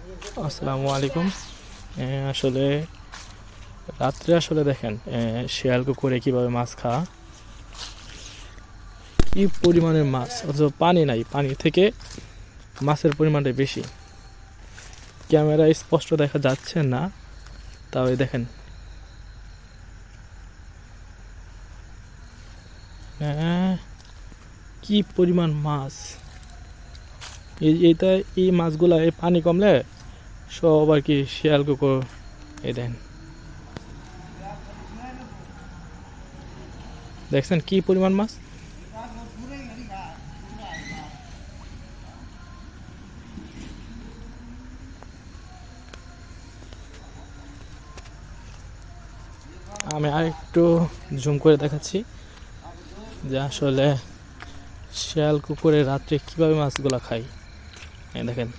আসসালামু আলাইকুম। আসলে রাত্রে আসলে দেখেন শিয়াল কুকুরে কীভাবে মাছ খাওয়া, কী পরিমাণের মাছ, অথচ পানি নাই, পানি থেকে মাছের পরিমাণটা বেশি। ক্যামেরায় স্পষ্ট দেখা যাচ্ছে না, তাও দেখেন কি পরিমাণ মাছ। এইটা এই মাছগুলা এই পানি কমলে সব আর কি শিয়াল কুকুর এই দেন দেখছেন কি পরিমাণ মাছ। আমি আরেকটু জুম করে দেখাচ্ছি যে আসলে শিয়াল কুকুরে রাত্রে কিভাবে মাছগুলা খায়। দেখেন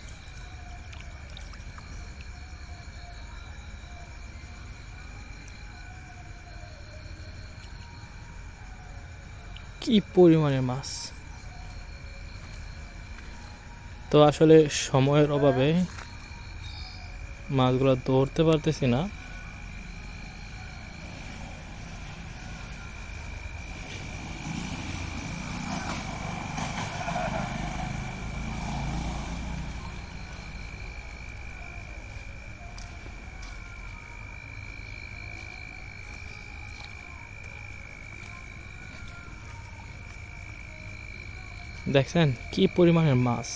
কি পরিমাণে মাছ। তো আসলে সময়ের অভাবে মাছগুলো ধরতে পারতেছি না। দেখছেন কি পরিমাণের মাছ।